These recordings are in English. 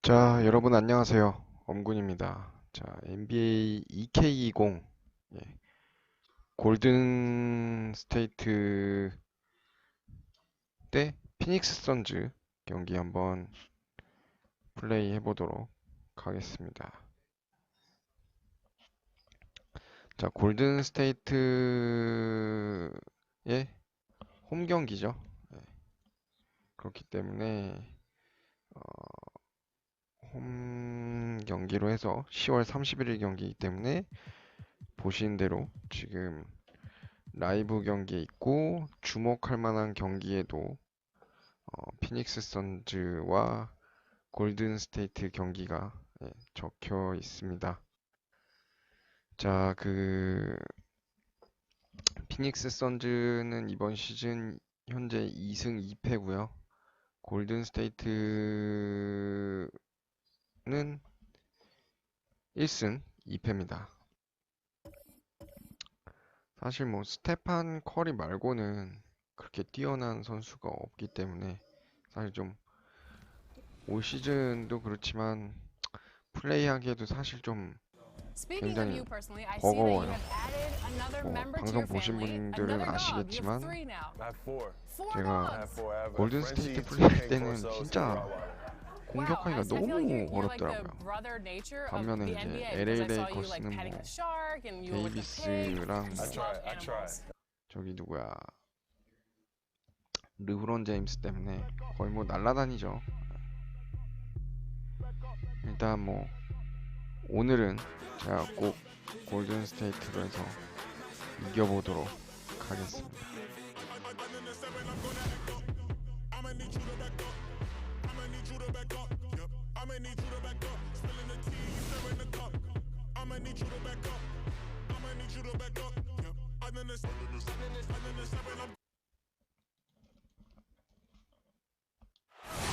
자, 여러분 안녕하세요. 엄군입니다. 자, NBA 2K20 골든 스테이트 대 피닉스 선즈 경기 한번 플레이 해보도록 하겠습니다. 자, 골든 스테이트의 홈 경기죠. 그렇기 때문에 홈 경기로 해서 10월 31일 경기이기 때문에 보신 대로 지금 라이브 경기에 있고 주목할 만한 경기에도 피닉스 선즈와 골든 스테이트 경기가 적혀 있습니다. 자, 피닉스 선즈는 이번 시즌 현재 2승 2패고요. 골든 스테이트는 1승 2패입니다. 사실 뭐 스테판 커리 말고는 그렇게 뛰어난 선수가 없기 때문에 사실 좀 올 시즌도 그렇지만 플레이하기에도 사실 좀 굉장히 버거워요. 방송 보신 분들은 아시겠지만 제가 골든 스테이트 플레이할 때는 진짜 공격하기가 너무 어렵더라고요. 반면에 이제 LA 레이커스는 뭐 데이비스랑 저기 누구야 르브론 제임스 때문에 거의 뭐 날라다니죠. 일단 뭐 오늘은 제가 꼭 골든 스테이트로 해서 이겨보도록 하겠습니다.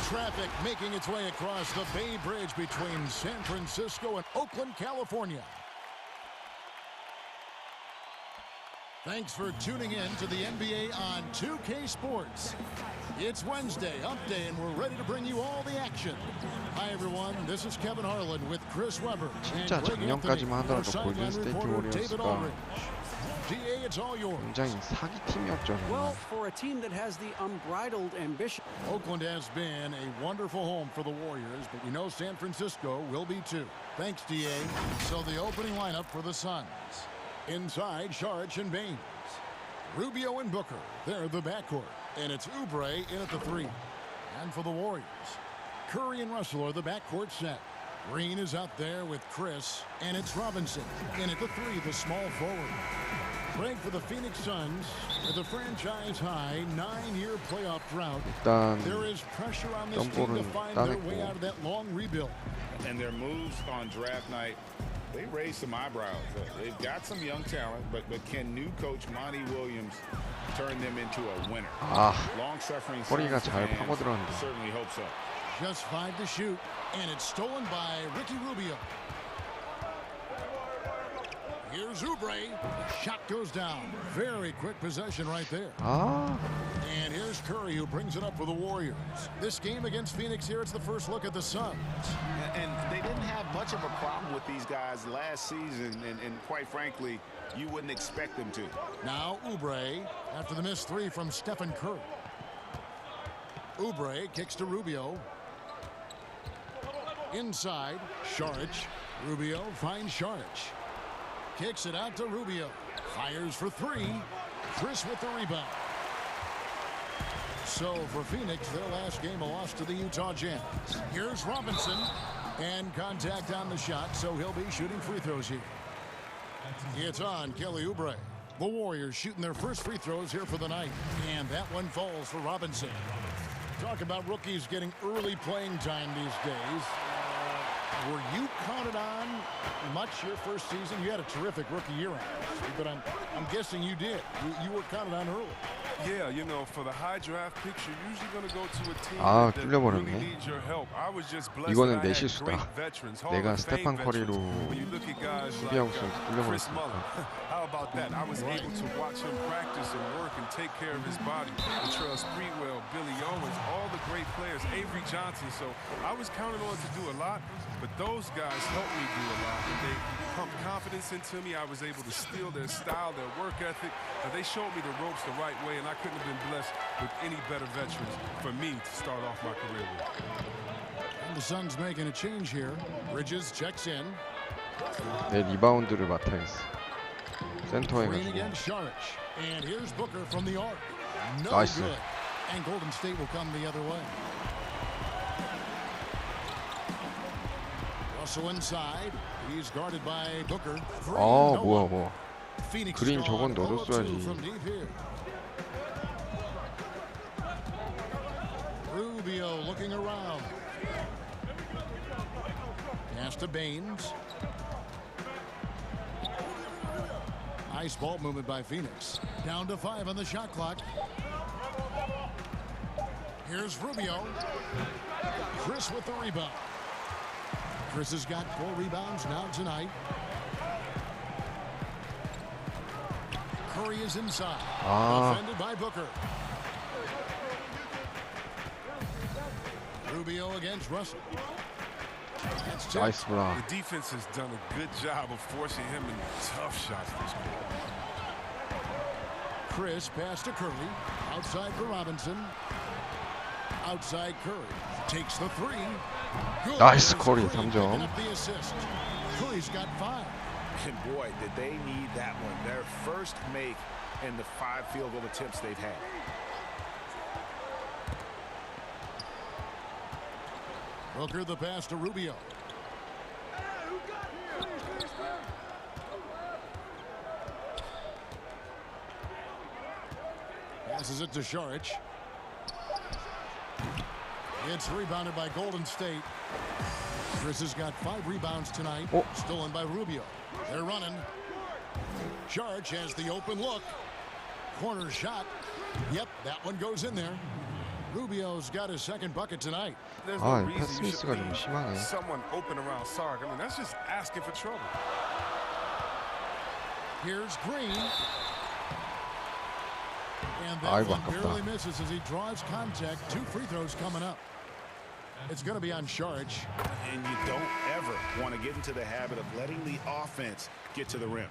Traffic making its way across the Bay Bridge between San Francisco and Oakland, California. Thanks for tuning in to the NBA on 2K Sports. It's Wednesday, Hump Day, and we're ready to bring you all the action. Hi everyone, this is Kevin Harlan with Chris Webber and 진짜 Greg Anthony, 작년까지만 our 하더라도 sideline 골든 스테이트 reporter David 워리어스가 Aldridge. DA, it's all yours. 굉장히 사기 팀이었죠. Well, for a team that has the unbridled ambition. Oakland has been a wonderful home for the Warriors, but we know San Francisco will be too. Thanks, DA. So the opening lineup for the Suns. Inside, Saric and Baines. Rubio and Booker, they're the backcourt. And it's Oubre in at the three. And for the Warriors, Curry and Russell are the backcourt set. Green is out there with Chris, and it's Robinson in at the three, the small forward. Greg for the Phoenix Suns with a franchise-high 9-year playoff drought. 일단 There is pressure on this team to 점볼은 find their way 따냈고 out of that long rebuild. And their moves on draft night, they raised some eyebrows. They've got some young talent, but can new coach Monty Williams turn them into a winner? Long-suffering 허리가 Suns 잘 fans 파고들었는데. certainly hope so. Just 5 to shoot, and it's stolen by Ricky Rubio. Here's Oubre. Shot goes down. Very quick possession right there. And here's Curry, who brings it up for the Warriors. This game against Phoenix here, it's the first look at the Suns. And they didn't have much of a problem with these guys last season, and quite frankly, you wouldn't expect them to. Now Oubre, after the missed three from Stephen Curry. Oubre kicks to Rubio. Inside, Saric. Rubio finds Saric. Kicks it out to Rubio. Fires for three. Chris with the rebound. So for Phoenix, their last game a loss to the Utah Jazz. Here's Robinson. And contact on the shot, so he'll be shooting free throws here. It's on Kelly Oubre. The Warriors shooting their first free throws here for the night. And that one falls for Robinson. Talk about rookies getting early playing time these days. Were you counted on much your first season? You had a terrific rookie year on it, but I'm guessing you did. You were counted on early. Yeah, you know, for the high draft picks, you're usually going to go to a team 아, that 뚫려버렸네. really needs your help. I was just blessed 이거는 that I 내 had 실수다. great veterans, Hall 내가 of Fame 스테판 커리로 veterans. When you look at guys 수비하고 like 있으면서 Chris Muller, 뚫려버렸으니까. how about that? I was able to watch him practice and work and take care of his body. Latrell Sprewell, Billy Owens, all the great players, Avery Johnson. So I was counted on to do a lot, but those guys helped me do a lot. And they pumped confidence into me. I was able to steal their style, their work ethic. And they showed me the ropes the right way, and I couldn't have been blessed with any better veterans for me to start off my career with. And the Suns making a change here. Bridges checks in. 내 리바운드를 맡아야겠어. 센터 Green 해가지고. against Sharp. And here's Booker from the arc. No Nice. good. And Golden State will come the other way. Russell inside. He's guarded by Booker. Green, 아, no 뭐야, one. 뭐야. Phoenix 그린 drawn 저건 0 of 2 넣어줬어야지. from deep here. Rubio looking around. Pass to Baines. Nice ball movement by Phoenix. Down to 5 on the shot clock. Here's Rubio. Chris with the rebound. Chris has got 4 rebounds now tonight. Curry is inside. 아, Defended by Booker. Rubio against Russell. That's tipped. 나이스 브라. The defense has done a good job of forcing him into tough shots this quarter. Chris pass to Curry. Outside for Robinson. Outside Curry. Takes the 3. Good. 나이스 As 커리 Curry 3점. picking up the assist. Curry's got 5. And boy, did they need that one. Their first make in the 5 field goal attempts they've had. Booker the pass to Rubio. Passes it to Saric. It's rebounded by Golden State. Chris has got 5 rebounds tonight. Oh. Stolen by Rubio. They're running. Saric has the open look. Corner shot. Yep, that one goes in there. Rubio's got his 2nd bucket tonight. There's 아, no 패스 reason you should 미스가 좀 leave 심하네. someone open around Sark. I mean, that's just asking for trouble. Here's Green. And that 아이고, one 아깝다. barely misses as he draws contact. 2 free throws coming up. It's going to be on Saric. And you don't ever want to get into the habit of letting the offense get to the rim.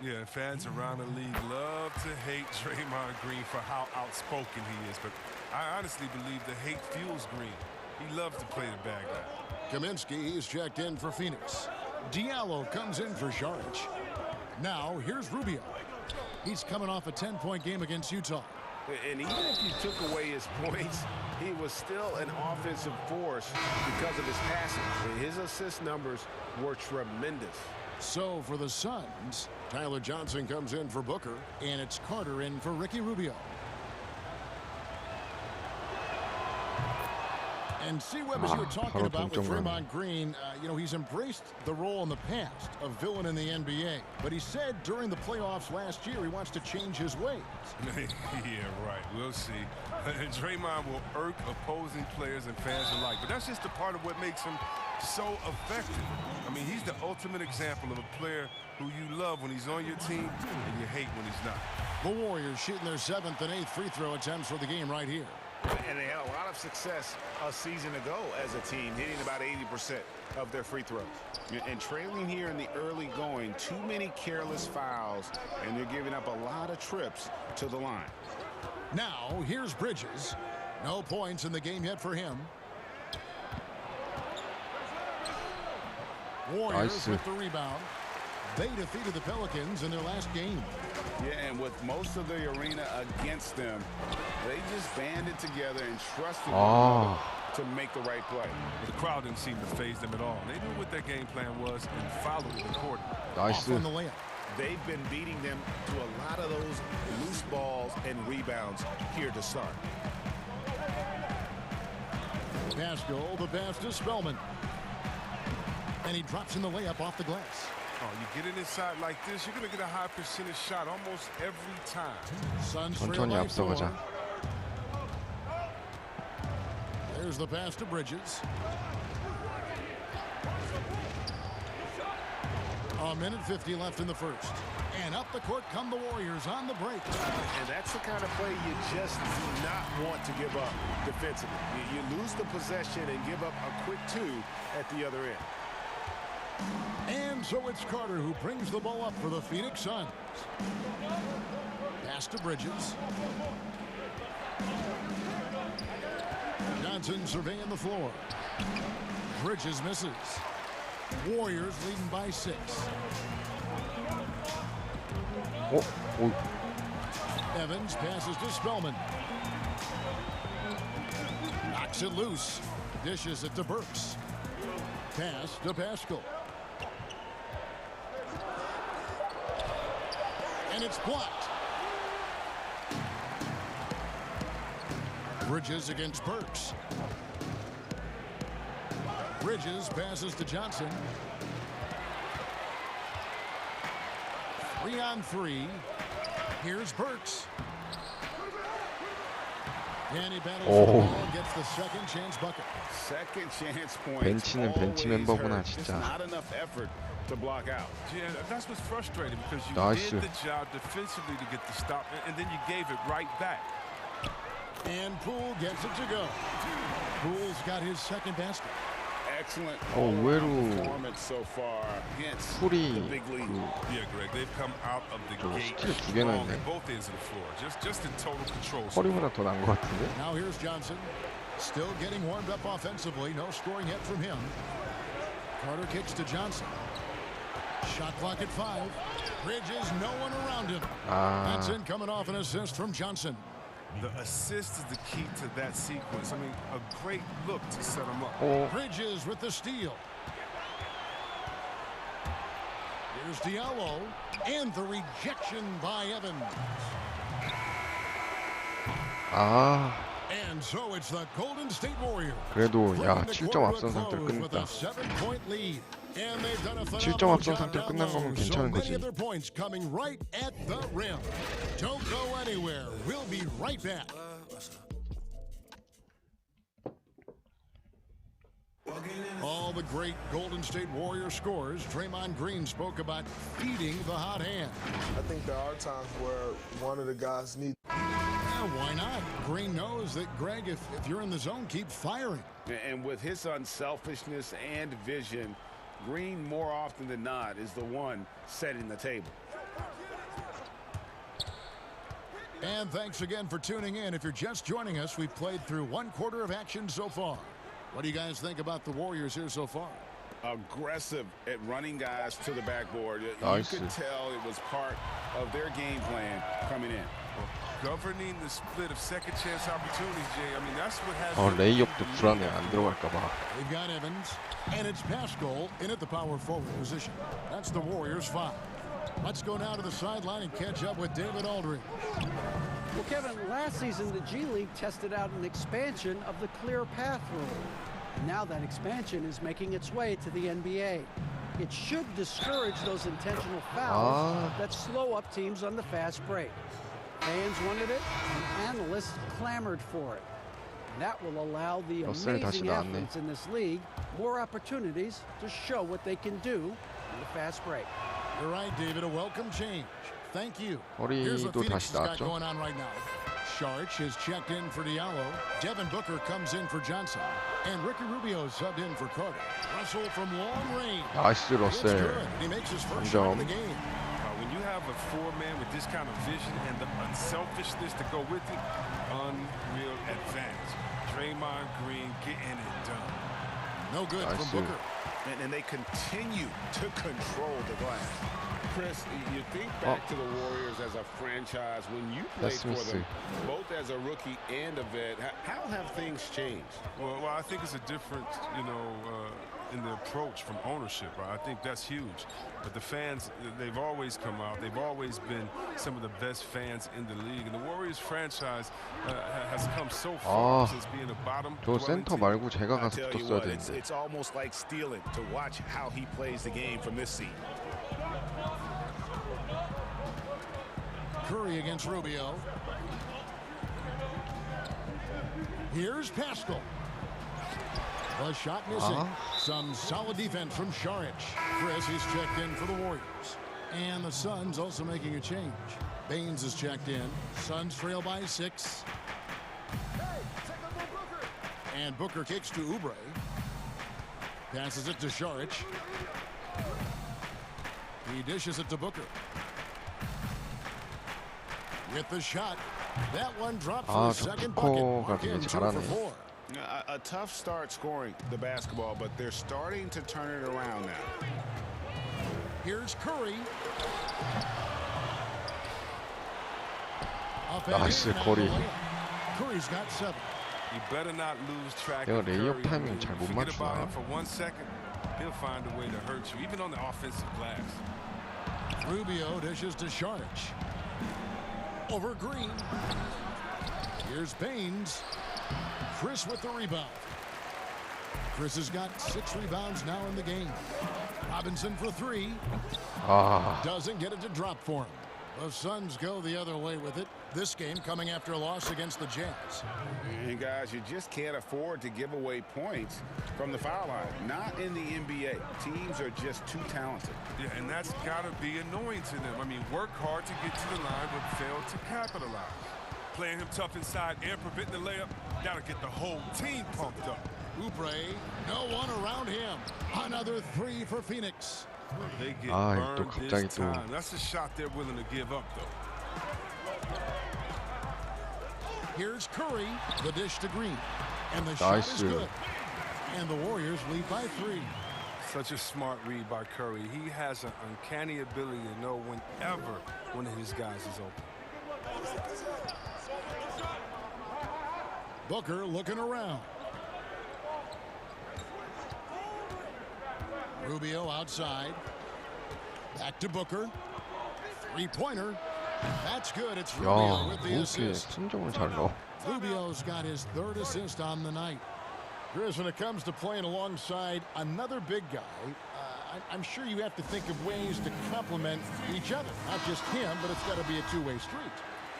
Yeah, fans around the league love to hate Draymond Green for how outspoken he is, but I honestly believe the hate fuels Green. He loves to play the bad guy. Kaminsky is checked in for Phoenix. Diallo comes in for Saric. Now here's Rubio. He's coming off a 10-point game against Utah. And even if you took away his points, he was still an offensive force because of his passing. His assist numbers were tremendous. So for the Suns, Tyler Johnson comes in for Booker, and it's Carter in for Ricky Rubio. And see, Webb, as you were talking 바로 about with 동점을 Draymond Green, you know, he's embraced the role in the past of villain in the NBA. But he said during the playoffs last year he wants to change his ways. Yeah, right. We'll see. Draymond will irk opposing players and fans alike, but that's just a part of what makes him so effective. I mean, he's the ultimate example of a player who you love when he's on your team and you hate when he's not. The Warriors shooting their 7th and 8th free throw attempts for the game right here. And they had a lot of success a season ago as a team, hitting about 80% of their free throws. And trailing here in the early going, too many careless fouls, and they're giving up a lot of trips to the line. Now, here's Bridges. No points in the game yet for him. Warriors Nice. with the rebound. They defeated the Pelicans in their last game. Yeah, and with most of the arena against them, they just banded together and trusted one another to make the right play. The crowd didn't seem to faze them at all. They knew what their game plan was and followed it accordingly. Off 나이스. on the layup. They've been beating them to a lot of those loose balls and rebounds here to start. Pascal, the pass to Spellman. And he drops in the layup off the glass. Oh, you get it inside like this, you're going to get a high percentage shot almost every time. 천천히 앞서가자. There's the pass to Bridges. A minute 50 left in the first. And up the court come the Warriors on the break. And that's the kind of play you just do not want to give up defensively. You lose the possession and give up a quick two at the other end. And so it's Carter who brings the ball up for the Phoenix Suns. Pass to Bridges. Johnson surveying the floor. Bridges misses. Warriors leading by 6. 오. Evans passes to Spellman. Knocks it loose. Dishes it to Burks. Pass to Pascal. And it's blocked. Bridges against Burks. Bridges passes to Johnson. 3-on-3. Here's Burks. And he battles for the ball and gets the second chance bucket. Second chance point. 벤치는 벤치 멤버구나 진짜. Not enough effort to block out. Yeah, that's what's frustrating because you 나이스. did the job defensively to get the stop, and then you gave it right back. And Poole gets it to go. Poole's got his second basket. Excellent 의외로 performance so far against 풀이 the big league. Yeah, Greg, they've come out of the 저 gate 스틸 두 개나 strong 했네. at both ends of the floor, just in total control. 허리보다 더 나은 것 같은데? Now here's Johnson. Still getting warmed up offensively. No scoring yet from him. Carter kicks to Johnson. Shot clock at 5. Bridges, no one around him. That's in coming off an assist from Johnson. The assist is the key to that sequence. I mean, a great look to set him up. Bridges with the steal. Here's Diallo. And the rejection by Evans. And so it's the Golden State Warriors. 그래도 야 bringing the 7점 quarter 앞선 to 상태로 close with 끝냈다. a 7-point lead. And they've done a 7점 phenomenal 앞선 job 상태로 down 끝난 거면 low. So 괜찮은 many 거지. of their points coming right at the rim. Don't go anywhere. We'll be right back. All the great Golden State Warrior scorers, Draymond Green spoke about feeding the hot hand. I think there are times where one of the guys needs. Yeah, why not? Green knows that, Greg, if you're in the zone, keep firing. And with his unselfishness and vision, Green more often than not is the one setting the table. And thanks again for tuning in. If you're just joining us, we've played through one quarter of action so far. What do you guys think about the Warriors here so far? Aggressive at running guys to the backboard. Nice. You could tell it was part of their game plan coming in. Governing the split of second chance opportunities, Jay. I mean, that's what has. 레이업도 불안해 안 들어갈까 봐. They've got Evans, and it's Pascal in at the power forward position. That's the Warriors 5. Let's go now to the sideline and catch up with David Aldridge. Well, Kevin, last season the G League tested out an expansion of the clear path rule. And now that expansion is making its way to the NBA. It should discourage those intentional fouls that slow up teams on the fast break. Fans wanted it, and analysts clamored for it. That will allow the 다시 amazing 나왔네. athletes in this league more opportunities to show what they can do in the fast break. You're right, David. A welcome change. Thank you. Here's what 허리도 Phoenix 다시 has got 나왔죠. going on right now. Sharch has checked in for Diallo. Devin Booker comes in for Johnson. And Ricky Rubio subbed in for Carter. Russell from long range. 나이스 Looks 러셀. good. He makes his first shot of the 3점. game. When you have a four-man with this kind of vision and the unselfishness to go with it, unreal advantage. Draymond Green getting it done. No good Nice. from Booker. And they continue to control the glass. Chris, you think back to the Warriors as a franchise when you played for them, both as a rookie and a vet. How have things changed? Well, I think it's a difference, in the approach from ownership. Right? I think that's huge. But the fans, they've always come out. They've always been some of the best fans in the league. And the Warriors franchise has come so far since being a bottom. 저 센터 말고 제가 I 가서 tell you 붙었어야 what, 되는데. it's almost like stealing to watch how he plays the game from this seat. Curry against Rubio. Here's Pascal. The shot missing. Some solid defense from Šarić. Chris is checked in for the Warriors. And the Suns also making a change. Baines is checked in. Suns trail by 6. And Booker kicks to Oubre. Passes it to Šarić. He dishes it to Booker. With the shot. That one dropped for the second bucket. 조커가 되게 잘하네. A tough start scoring the basketball, but they're starting to turn it around now. Here's Curry. 나이스 거리. Curry's got 7. You better not lose track 내가 of 레이업 Curry. 타이밍 잘 못 Forget about 맞추나? him for 1 second. He'll find a way to hurt you, even on the offensive glass. Rubio dishes to Šarić. Over Green. Here's Baines. Chris with the rebound. Chris has got 6 rebounds now in the game. Robinson for 3. Doesn't get it to drop for him. The Suns go the other way with it. This game coming after a loss against the Jazz. And guys, you just can't afford to give away points from the foul line. Not in the NBA. Teams are just too talented. Yeah, and that's got to be annoying to them. I mean, work hard to get to the line, but fail to capitalize. Playing him tough inside and preventing the layup, got to get the whole team pumped up. Oubre, no one around him. Another 3 for Phoenix. They get 또 burned 갑자기 this 또. time. That's a shot they're willing to give up, though. Here's Curry, the dish to Green. And the shot is good. And the Warriors lead by 3. Such a smart read by Curry. He has an uncanny ability to know whenever one of his guys is open. Booker looking around. Rubio outside. Back to Booker. 3-pointer. That's good. It's Rubio 야, with the 이렇게 assist. 선정을 잘 넣어. Rubio's got his 3rd assist on the night. Chris, when it comes to playing alongside another big guy, I'm sure you have to think of ways to complement each other. Not just him, but it's got to be a two-way street.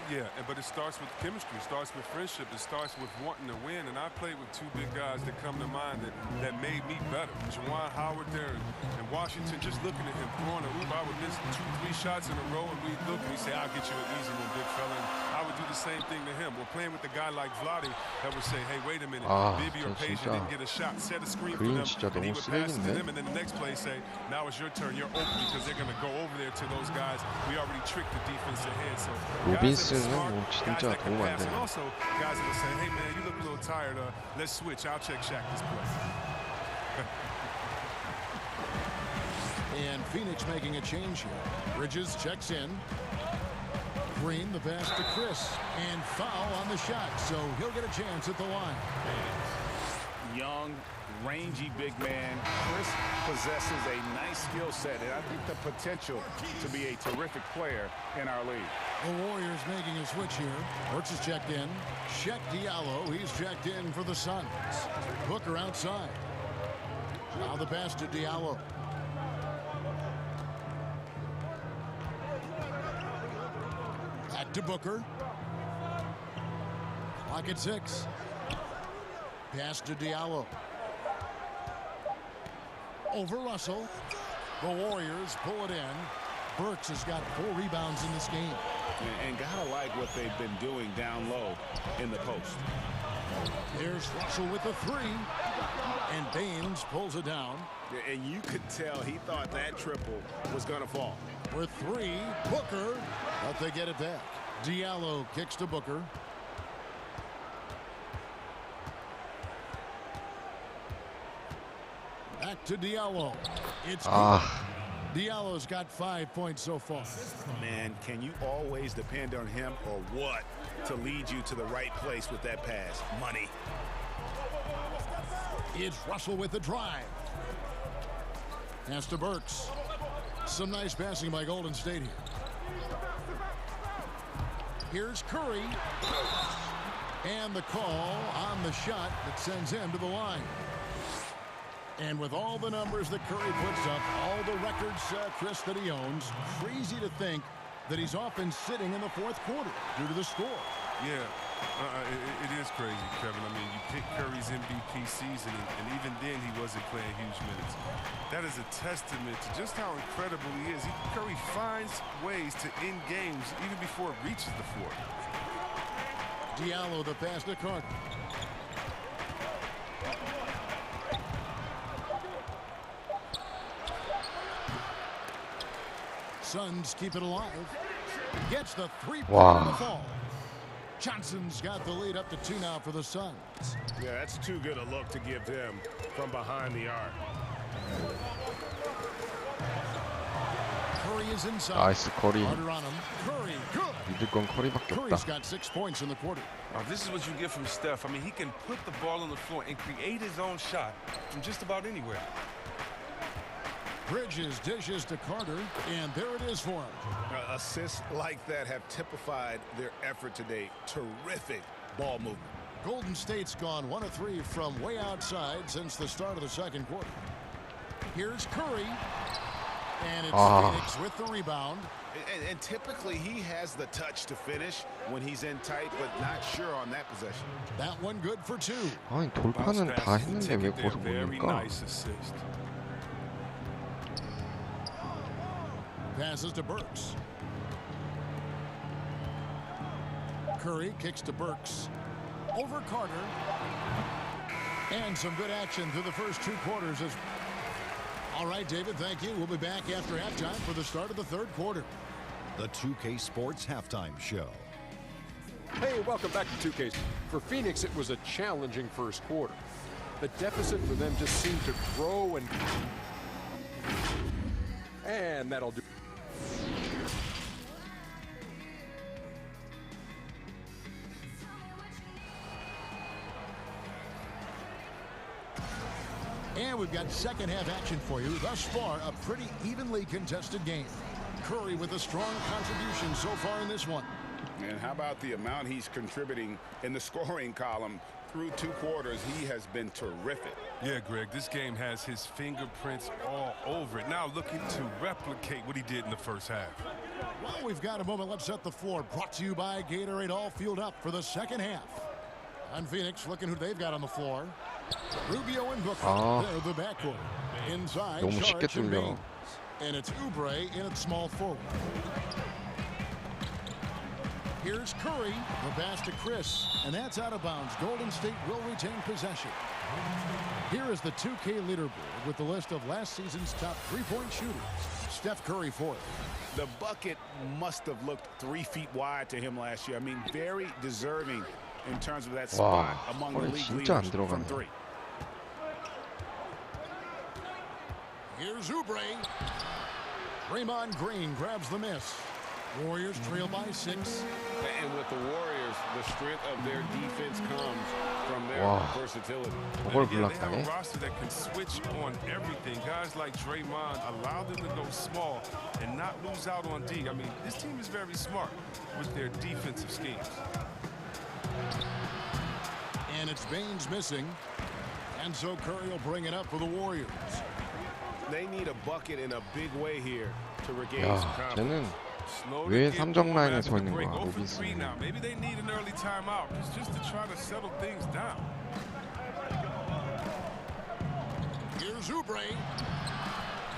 Yeah, but it starts with chemistry. It starts with friendship. It starts with wanting to win. And I played with 2 big guys that come to mind that made me better. Juwan Howard there in Washington, just looking at him throwing a hoop. I would miss 2-3 shots in a row, and we'd look and we'd say, I'll get you an easy one, big fella. And I would do the same thing to him. We're playing with a guy like Vlade that would say, hey, wait a minute. Bibby or Page didn't get a shot. Set a screen for them. And he would pass it to them. And then the next play say, now it's your turn. You're open because they're going to go over there to those guys. We already tricked the defense ahead. So 로빈슨은 뭐 진짜 도움 안 되네. also guys that will say, hey man, you look a little tired. Let's switch. I'll check Shaq this play. And Phoenix making a change here. Bridges checks in. Green, the pass to Chris. And foul on the shot, so he'll get a chance at the line. Young, rangy big man. Chris possesses a nice skill set, and I think the potential to be a terrific player in our league. The Warriors making a switch here. Burks is checked in. Check Diallo. He's checked in for the Suns. Booker outside. Now the pass to Diallo. Back to Booker. Clock at 6. Pass to Diallo. Over Russell. The Warriors pull it in. Burks has got 4 rebounds in this game. And gotta like what they've been doing down low in the post. Here's Russell with the 3. And Baines pulls it down. And you could tell he thought that triple was gonna fall. For 3, Booker, but they get it back. Diallo kicks to Booker. Back to Diallo. It's Diallo's got 5 points so far. Man, can you always depend on him or what to lead you to the right place with that pass? Money. It's Russell with the drive. Pass to Burks. Some nice passing by Golden State here. Here's Curry. And the call on the shot that sends him to the line. And with all the numbers that Curry puts up, all the records, Chris, that he owns, crazy to think that he's often sitting in the fourth quarter due to the score. Yeah, it is crazy, Kevin. I mean, you pick Curry's MVP season, and even then he wasn't playing huge minutes. That is a testament to just how incredible he is. Curry finds ways to end games even before it reaches the fourth. Diallo the pass to Carter. Suns keep it alive. Gets the three-pointer to fall. Johnson's got the lead up to 2 now for the Suns. Yeah, that's too good a look to give them from behind the arc. Curry is inside. 나이스 커리. Carter on him. Curry, good. 믿을 건 커리밖에 Curry's 없다. got 6 points in the quarter. This is what you get from Steph. I mean, he can put the ball on the floor and create his own shot from just about anywhere. Bridges dishes to Carter, and there it is for him. Assists like that have typified their effort today. Terrific ball movement. Golden State's gone 1 of 3 from way outside since the start of the second quarter. Here's Curry, and it's Phoenix with the rebound. And typically he has the touch to finish when he's in tight, but not sure on that possession. That one good for 2. 아니 돌파는 다 했는데 왜 거기서 못 Very 넣을까? nice assist. Passes to Burks. Curry kicks to Burks. Over Carter. And some good action through the first 2 quarters. All right, David, thank you. We'll be back after halftime for the start of the third quarter. The 2K Sports Halftime Show. Hey, welcome back to 2K. For Phoenix, it was a challenging first quarter. The deficit for them just seemed to grow and that'll do. And we've got second half action for you. Thus far, a pretty evenly contested game. Curry with a strong contribution so far in this one. And how about the amount he's contributing in the scoring column through 2 quarters? He has been terrific. Yeah, Greg, this game has his fingerprints all over it. Now looking to replicate what he did in the first half. Well, we've got a moment. Let's set the floor. Brought to you by Gatorade, all fueled up for the second half. And Phoenix looking who they've got on the floor. Rubio and Booker. They're the backcourt. Inside, 너무 쉽게 Sharp and 뚫려. Baines. And it's Oubre in at small forward. Here's Curry. The pass to Chris. And that's out of bounds. Golden State will retain possession. Here is the 2K leaderboard with the list of last season's top 3-point shooters. Steph Curry fourth. The bucket must have looked 3 feet wide to him last year. I mean, very deserving in terms of that spot among the league leaders from 3. Here's Oubre. Draymond Green grabs the miss. Warriors trail by 6. And with the Warriors, the strength of their defense comes from their versatility. 저걸 They have a 블락당해? roster that can switch on everything. Guys like Draymond allow them to go small and not lose out on D. I mean, this team is very smart with their defensive schemes. And it's Baines missing. And so Curry will bring it up for the Warriors. They need a bucket in a big way here to regain 야, some confidence. 쟤는 왜 3점 라인에 서 있는 거야, 로빈슨? Maybe they need an early timeout just to try to settle things down. Here's Oubre.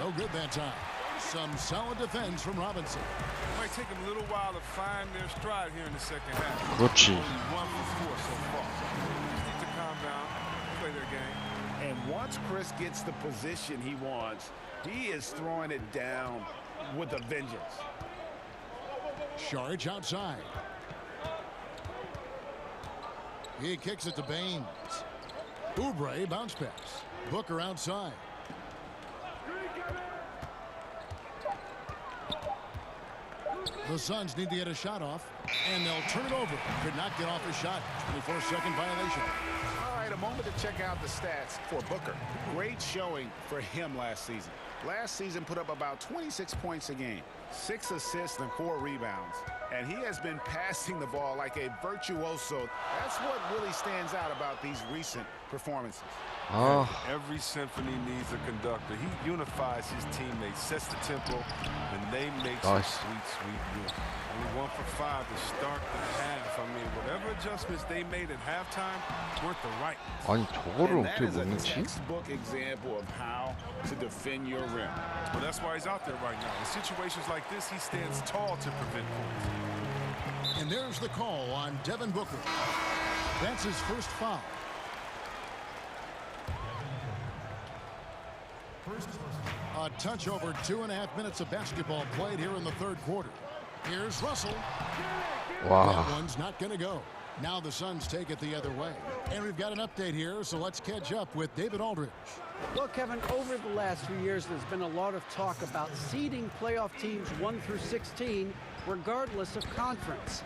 No good that time. Some solid defense from Robinson. It might take them a little while to find their stride here in the second half. 그렇지. Only 1 for 4 so far. Just need to calm down, play their game. And once Chris gets the position he wants, he is throwing it down with a vengeance. Sharge outside. He kicks it to Baines. Oubre bounce pass. Booker outside. The Suns need to get a shot off, and they'll turn it over. Could not get off his shot. 24-second violation. All right, a moment to check out the stats for Booker. Great showing for him last season. last season put up about 26 points a game, 6 assists and 4 rebounds. And he has been passing the ball like a virtuoso. That's what really stands out about these recent performances. 아, Every symphony needs a conductor. He unifies his teammates, sets the tempo, and they make some Nice. sweet, sweet music. Only 1 for 5 to start the half. I mean, whatever adjustments they made at halftime weren't the right ones. 아니 저거를 And that 어떻게 is 못 a 넣지? textbook example of how to defend your rim. Well, that's why he's out there right now. In situations like this, he stands tall to prevent points. And there's the call on Devin Booker. That's his first foul. A touch over 2.5 minutes of basketball played here in the third quarter. Here's Russell. 와, That one's not going to go. Now the Suns take it the other way. And we've got an update here, so let's catch up with David Aldridge. Well, Kevin, over the last few years, there's been a lot of talk about seeding playoff teams 1 through 16, regardless of conference.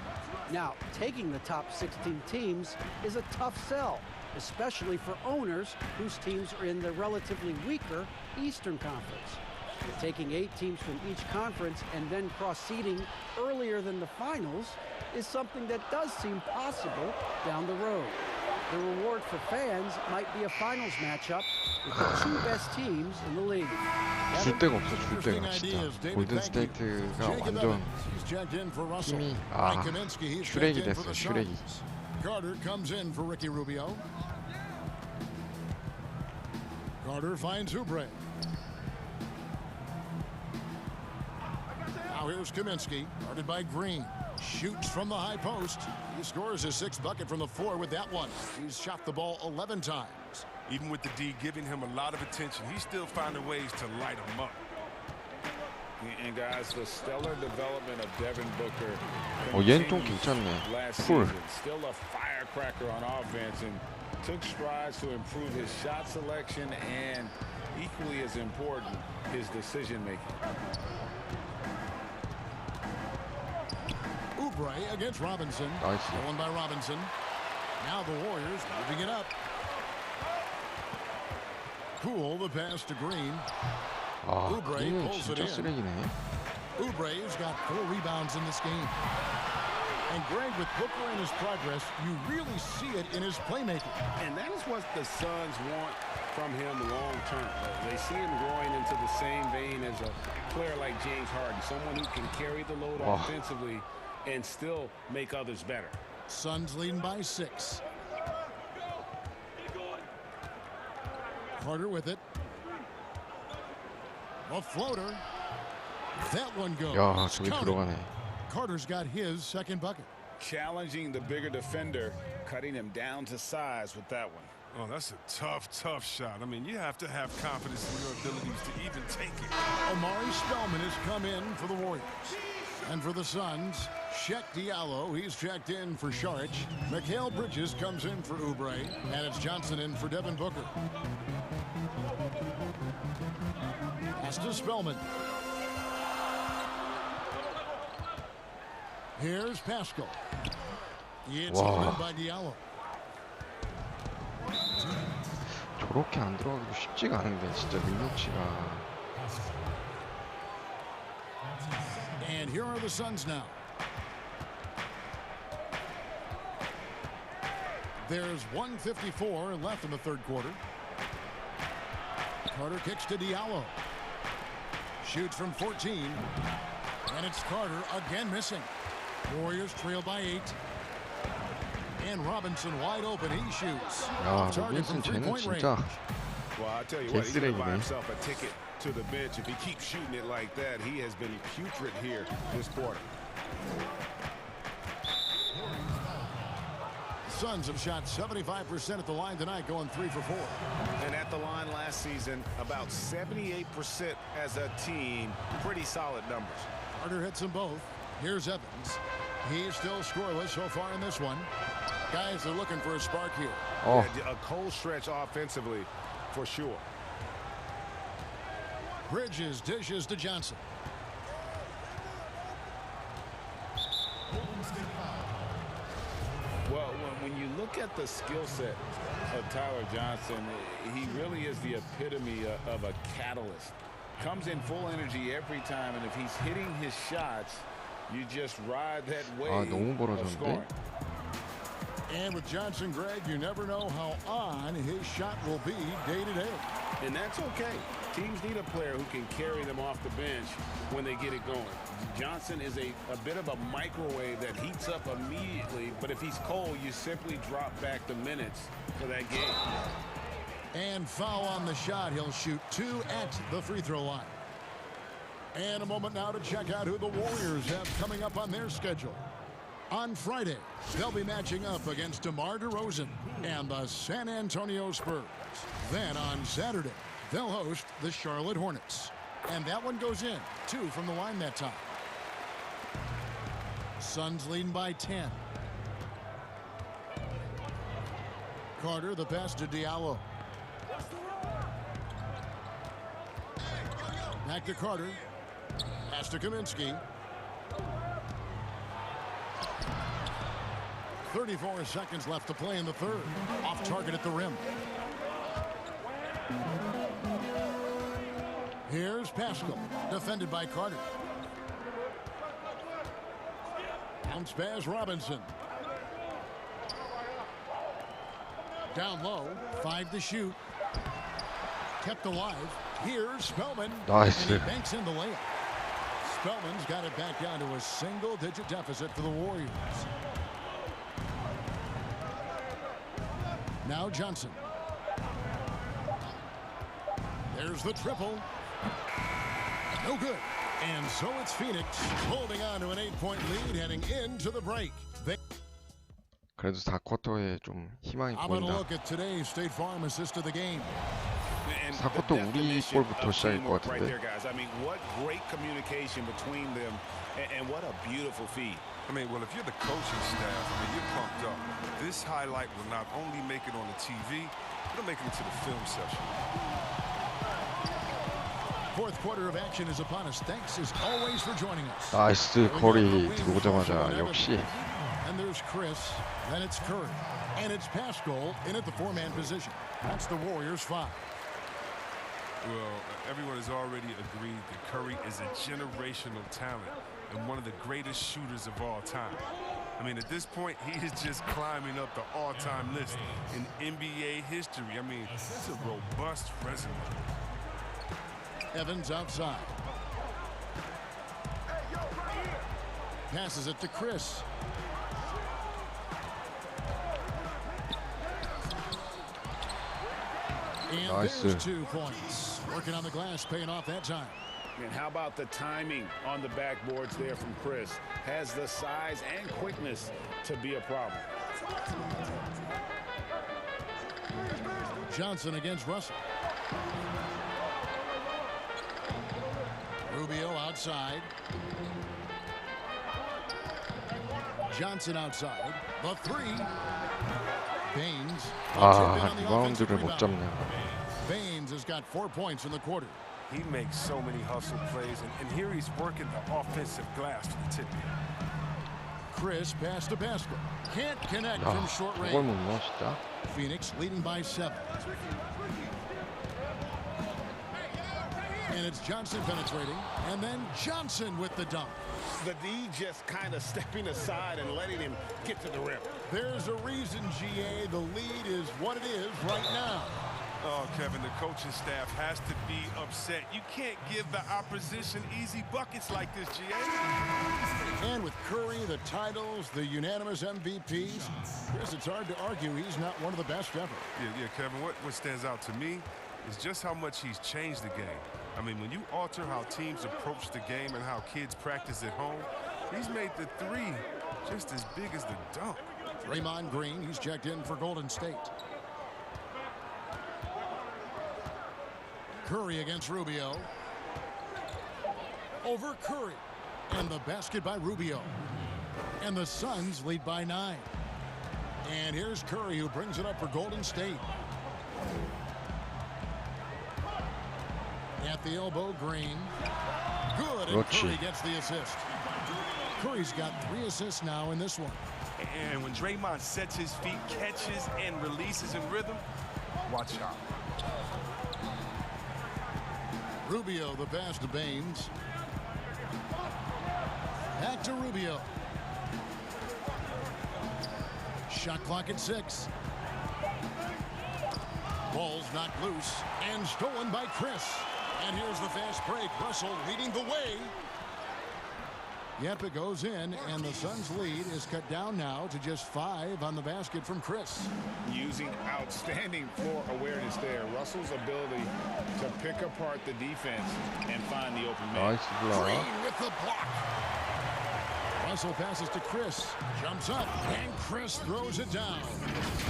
Now, taking the top 16 teams is a tough sell, especially for owners whose teams are in the relatively weaker Eastern Conference. Taking 8 teams from each conference and then cross-seeding earlier than the finals is something that does seem possible down the road. The reward for fans might be a finals matchup with the 2 best teams in the league. 줄 데가 없어, 줄 데가 진짜. 골든스테이트가 완전 팀이 슈렉이 됐어, 슈렉이. Carter comes in for Ricky Rubio. Carter finds Oubre. Now here's Kaminsky, guarded by Green. Shoots from the high post. He scores his 6th bucket from the floor with that one. He's shot the ball 11 times. Even with the D giving him a lot of attention, he's still finding ways to light him up. And guys, the stellar development of Devin Booker. 얘는 좀 continues 괜찮네. last 풀. season. Still a firecracker on offense and took strides to improve his shot selection and, equally as important, his decision making. Oubre against Robinson. Nice. Stolen by Robinson. Now the Warriors moving it up. Poole the pass to Green. 아, Oubre 그림은 pulls it 진짜 in. 쓰레기네. Oubre's got 4 rebounds in this game. And Greg, with Booker and his progress, you really see it in his playmaking. And that is what the Suns want from him long term. They see him growing into the same vein as a player like James Harden, someone who can carry the load offensively and still make others better. Suns leading by 6. Carter with it. A floater. That one goes. 야, 저기 Count it. 들어가네. Carter's got his 2nd bucket. Challenging the bigger defender, cutting him down to size with that one. Oh, that's a tough, tough shot. I mean, you have to have confidence in your abilities to even take it. Omari Spellman has come in for the Warriors. And for the Suns, Shek Diallo, he's checked in for Saric. Mikal Bridges comes in for Oubre. And it's Johnson in for Devin Booker. Pass to Spellman. Here's Pascal. It's Wow. in by Diallo. 저렇게 안 들어가기도 쉽지가 않은데 진짜 능력치가. And here are the Suns now. There's 1:54 left in the third quarter. Carter kicks to Diallo. Shoots from 14. And it's Carter again missing. Warriors trail by 8. And Robinson wide open. He shoots. 야, Target from 로빈슨 쟤는 3-point range. 진짜 Well, I tell you what, he's going to buy 개쓰레기네. himself a ticket to the bench. If he keeps shooting it like that, he has been putrid here this quarter. Suns have shot 75% at the line tonight, going 3 for 4. And at the line last season, about 78% as a team. Pretty solid numbers. Carter hits them both. Here's Evans. He's still scoreless so far in this one. Guys are looking for a spark here. 어, Yeah, a cold stretch offensively, for sure. Bridges dishes to Johnson. Well, when you look at the skill set of Tyler Johnson, he really is the epitome of a catalyst. Comes in full energy every time, and if he's hitting his shots, you just ride that wave 너무 of 벌어졌는데. scoring. And with Johnson, Greg, you never know how on his shot will be day to day. And that's okay. Teams need a player who can carry them off the bench when they get it going. Johnson is a bit of a microwave that heats up immediately, but if he's cold, you simply drop back the minutes for that game. And foul on the shot. He'll shoot 2 at the free throw line. And a moment now to check out who the Warriors have coming up on their schedule. On Friday, they'll be matching up against DeMar DeRozan and the San Antonio Spurs. Then on Saturday, they'll host the Charlotte Hornets. And that one goes in, 2 from the line that time. Suns leading by 10. Carter, the pass to Diallo. Back to Carter. Pass to Kaminsky. 34 seconds left to play in the third. Off target at the rim. Here's Pascal, defended by Carter. Bounce pass Robinson. Down low, 5 to shoot. Kept alive. Here's Spellman. Nice. And he banks in the layup. Spellman's got it back down to a single-digit deficit for the Warriors. Now Johnson. There's the triple. No good. And so it's Phoenix holding on to an 8-point lead heading into the break. 그래도 4쿼터에 좀 희망이 I'm going to 보인다. look at today's State Farm assist of the game. 4쿼터 우리 볼부터 시작일 것 Right 같은데. there, guys. I mean, what great communication between them, and what a beautiful feed. I mean, well, if you're the coaching staff, I mean, you're pumped up. This highlight will not only make it on the TV, it'll make it into the film session. Fourth quarter of action is upon us. Thanks as always for joining us. 나이스 커리 들어오자마자 역시. And there's Chris, then it's Curry, and it's Pascal in at the 4-man position. That's the Warriors 5. Well, everyone has already agreed that Curry is a generational talent and one of the greatest shooters of all time. I mean, at this point, he is just climbing up the all-time list in NBA history. I mean, it's a robust resume. Evans outside. Passes it to Chris. And Nice. there's 2 points. Working on the glass, paying off that time. And how about the timing on the backboards there from Chris? Has the size and quickness to be a problem. Johnson against Russell. Rubio outside. Johnson outside. The 3. Baines. 리바운드를 못 잡네. Baines has got 4 points in the quarter. He makes so many hustle plays, and here he's working the offensive glass to the tip. Chris pass to Pascal. Can't connect 야, from short 그걸 range. 못 넣어 진짜. Phoenix leading by 7. And it's Johnson penetrating, and then Johnson with the dunk. The D just kind of stepping aside and letting him get to the rim. There's a reason, GA, the lead is what it is right now. Oh, Kevin, the coaching staff has to be upset. You can't give the opposition easy buckets like this, GA. And with Curry, the titles, the unanimous MVPs, Chris, it's hard to argue he's not one of the best ever. Yeah, Kevin, what stands out to me is just how much he's changed the game. I mean, when you alter how teams approach the game and how kids practice at home, he's made the 3 just as big as the dunk. Draymond Green, he's checked in for Golden State. Curry against Rubio. Over Curry. And the basket by Rubio. And the Suns lead by 9. And here's Curry, who brings it up for Golden State. At the elbow, Green. Good, and Curry gets the assist. Curry's got 3 assists now in this one. And when Draymond sets his feet, catches, and releases in rhythm, watch out. Rubio, the pass to Baines. Back to Rubio. Shot clock at 6. Ball's knocked loose and stolen by Chris. And here's the fast break. Russell leading the way. Yep, it goes in, and the Suns' lead is cut down now to just 5 on the basket from Chris. Using outstanding floor awareness there. Russell's ability to pick apart the defense and find the open man. 나이스 블락. Green with the block. Russell passes to Chris. Jumps up, and Chris throws it down.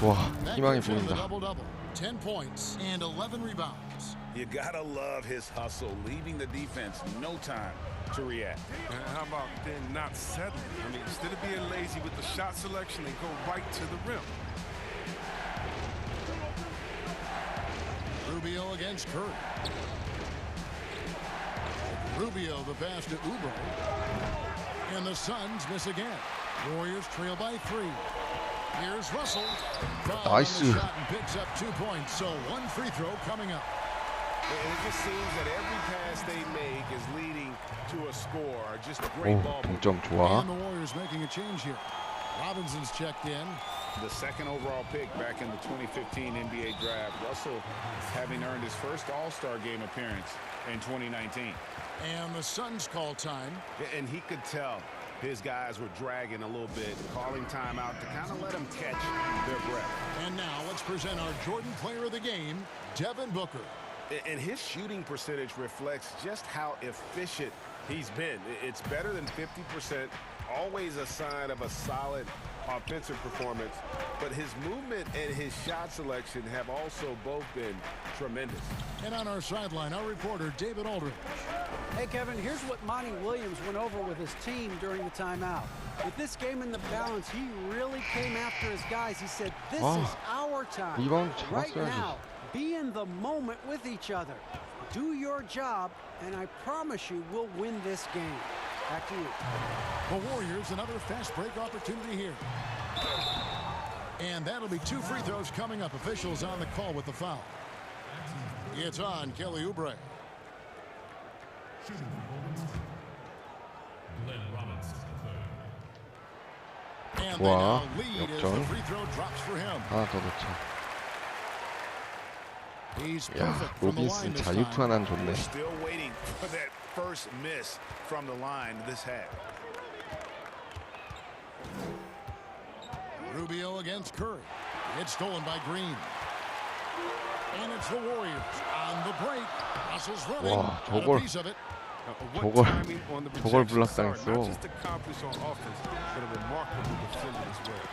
와, That 희망이 gives him the 보인다. double-double. 10 points and 11 rebounds. You gotta love his hustle, leaving the defense no time to react. And how about then not settling? I mean, instead of being lazy with the shot selection, they go right to the rim. Rubio against Curry. Rubio the pass to Oubre. And the Suns miss again. Warriors trail by 3. Here's Russell. Foul on the Nice. shot and picks up 2 points. So 1 free throw coming up. And it just seems that every pass they make is leading to a score. Just a great ball. 오, 동점 좋아. And the Warriors making a change here. Robinson's checked in. The second overall pick back in the 2015 NBA draft. Russell having earned his first All-Star game appearance in 2019. And the Suns call time. And he could tell his guys were dragging a little bit, calling timeout to kind of let them catch their breath. And now let's present our Jordan Player of the Game, Devin Booker. And his shooting percentage reflects just how efficient he's been. It's better than 50%, always a sign of a solid offensive performance. But his movement and his shot selection have also both been tremendous. And on our sideline, our reporter, David Aldridge. Hey, Kevin, here's what Monty Williams went over with his team during the timeout. With this game in the balance, he really came after his guys. He said, this is our time. 리바운드 Right 잡았어야지. now, be in the moment with each other. Do your job, and I promise you we'll win this game. Back to you. The Warriors, another fast break opportunity here. And that'll be 2 free throws coming up. Officials on the call with the foul. It's on Kelly Oubre. And they 와, now lead as 역전. the free throw drops for him. 하나 더 넣자. He's 야, perfect from the line 로빈슨 this 자유투 time. 하나는 좋네. Still waiting for that first miss from the line this half. Rubio against Curry. It's stolen by Green. And it's the Warriors on the break. Russell's running. 와, Got a 저걸 piece of it. 저걸 블락당했어. Not just accomplished on offense, but a remarkable defender as well.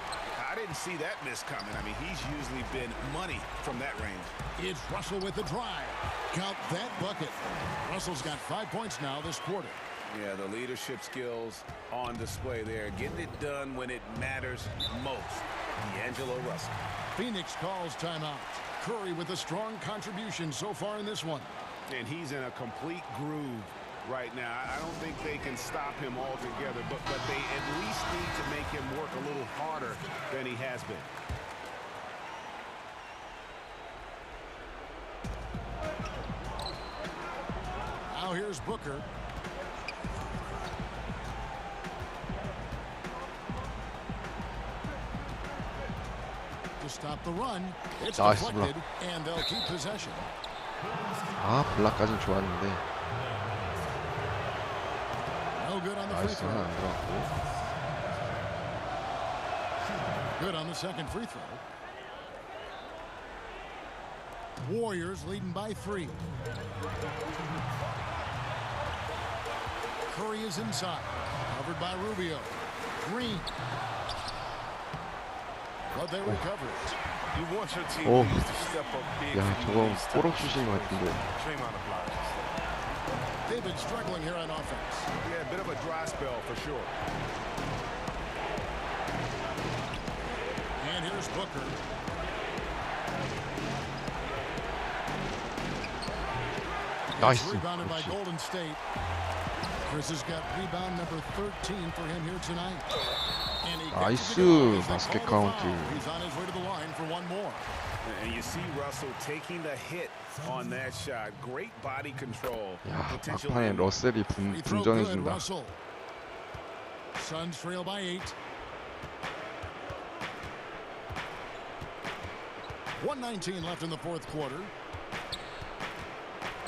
I didn't see that miss coming. I mean, he's usually been money from that range. It's Russell with the drive. Count that bucket. Russell's got 5 points now this quarter. Yeah, the leadership skills on display there. Getting it done when it matters most. D'Angelo Russell. Phoenix calls timeout. Curry with a strong contribution so far in this one. And he's in a complete groove right now. I don't think they can stop him altogether, but they at least need to make him work a little harder than he has been. Now here's Booker. To stop the run. It's Nice deflected, and they'll keep possession. 아, 블락까진 좋았는데. No good on the free 나이스, throw. 하나 안 들어갔고. Good on the second free throw. Warriors leading by 3. Curry is inside. Covered by Rubio. Green. But they recover it. You want your team 오, to step up big. 야, 저거 꼬록 슛인 것 같은데. Draymond obliges. They've been struggling here on offense. Yeah, a bit of a dry spell for sure. And here's Booker. Nice. It's rebounded by 그렇지. Golden State. Chris has got rebound number 13 for him here tonight. And he gets it to 나이스 go. They 바스켓 call the 카운트. foul. He's on his way to the line for one more. And you see Russell taking the hit on that shot. Great body control. 야, Potential 막판에 end. 러셀이 Free throw good, 분전해준다. Russell. Suns trail by 8. 1:19 left in the fourth quarter.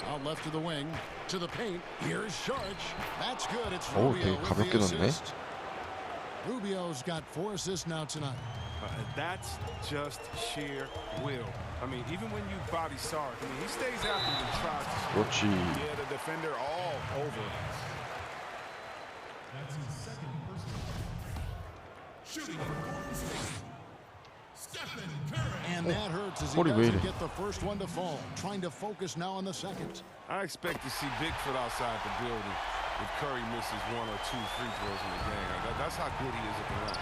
Out left to the wing, to the paint. Here's Sharch. That's good. It's 오, Rubio 되게 with 가볍게 the 넣네. assist. Rubio's got 4 assists now tonight. That's just sheer will. I mean, even when you body Sark, I mean, he stays after you and tries to score. 그렇지. Yeah, the defender all over. That's his second personal. Shooting for Golden State. Stephen Curry. And that hurts as he 머리 왜 doesn't 이래? get the first one to fall. Trying to focus now on the second. I expect to see Bigfoot outside the building if Curry misses 1 or 2 free throws in the game. That's how good he is at the line.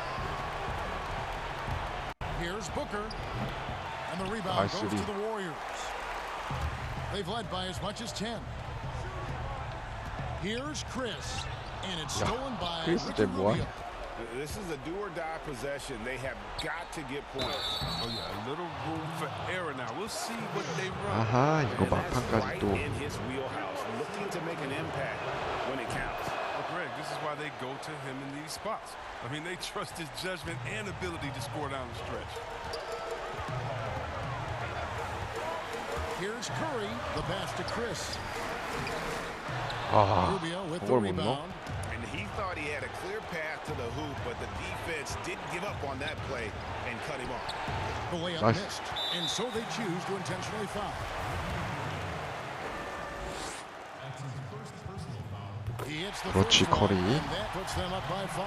Here's Booker. And the rebound Nice goes city. to the Warriors. They've led by as much as 10. Here's Chris. And it's 야, stolen by 크리스 Ricky 때 뭐야? Rubio. This is a do-or-die possession. They have got to get points. Oh, yeah, a little room for error now. We'll see what they run. 아하, 이거 And that's 막판까지 right 또. in his wheelhouse, looking to make an impact when it counts. Well, Greg, this is why they go to him in these spots. I mean, they trust his judgment and ability to score down the stretch. Here's Curry. The pass to Chris. 아, Rubio with the 그걸 못 넣어? rebound. And he thought he had a clear path to the hoop, but the defense didn't give up on that play and cut him off. The layup Nice. missed. And so they choose to intentionally foul. That's his first personal foul. He hits the 그렇지, first one, 커리. and that puts them up by 5.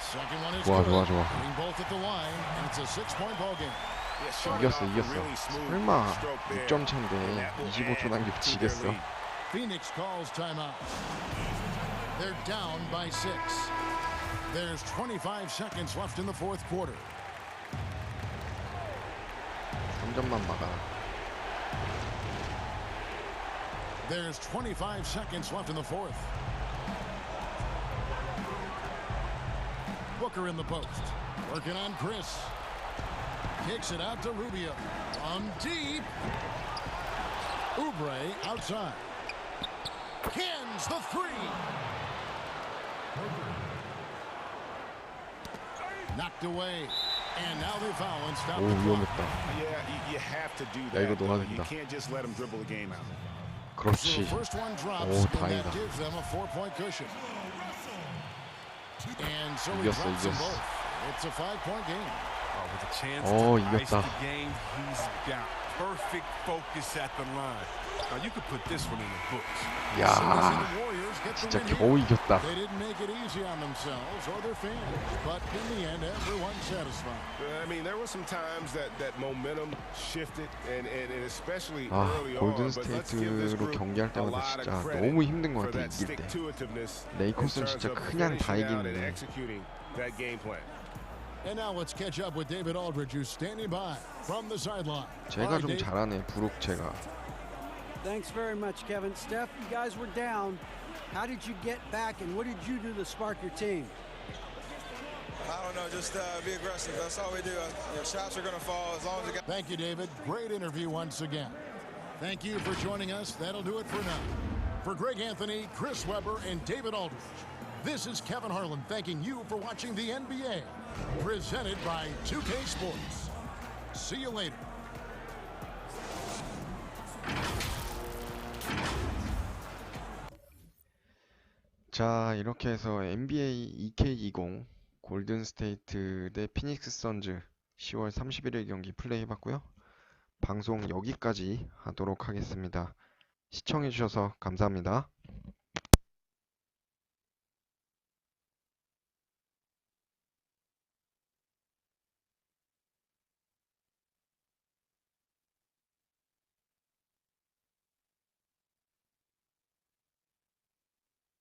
Second one is 좋아, good. 좋아, 좋아. Hitting both at the line, and it's a 6-point ball game. Yeah, started 이겼어, off 이겼어. really smooth 설마 stroke there, 6점 차인데 and that will 25초 add 남기고 to their 지겠어. lead. Phoenix calls timeout. They're down by 6. There's 25 seconds left in the fourth quarter. 3점만 막아. There's 25 seconds left in the fourth. Booker in the post. Working on Chris. Kicks it out to Rubio. From deep. Oubre outside. Cans the 3. Knocked away. And now they foul and stop 오, the clock. 위험했다. Yeah, you have to do 야, that. 이거 though. 넣어야 You 된다. can't just let him dribble the game out. So 그렇지. the first one drops, 오, and 다행이다. that gives them a 4-point cushion. And so he 이겼어, drops them 이겼어. both. It's a 5-point game. Oh, with a chance 오, to ice 이겼다. the game, he's got perfect focus at the line. Now, you could put this one in the books. 야, The Warriors get the 진짜 win 겨우 here. 이겼다. They didn't make it easy on themselves or their fans, but in the end, everyone's satisfied. I mean, there were some times that momentum shifted, and especially 아, early on. 골든 But let's give this 스테이트로 group 경기할 a 때마다 lot of 진짜 credit 너무 힘든 것 for 같아, that 이길 때. stick-to-itiveness in 레이커스는 terms 진짜 of 그냥 다 finishing out and 이기는데. executing that game plan. And now let's catch up with David Aldridge, who's standing by from the sideline. 제가 좀 Dave. 잘하네, 부록 제가. Thanks very much, Kevin. Steph, you guys were down. How did you get back, and what did you do to spark your team? I don't know, just be aggressive. That's all we do. Shots are going to fall as long as it Thank you, David. Great interview once again. Thank you for joining us. That'll do it for now. For Greg Anthony, Chris Webber, and David Aldridge, this is Kevin Harlan thanking you for watching the NBA, presented by 2K Sports. See you later. 자, 이렇게 해서 NBA 2K20 골든 스테이트 대 피닉스 선즈 10월 31일 경기 플레이 해봤고요. 방송 여기까지 하도록 하겠습니다. 시청해주셔서 감사합니다.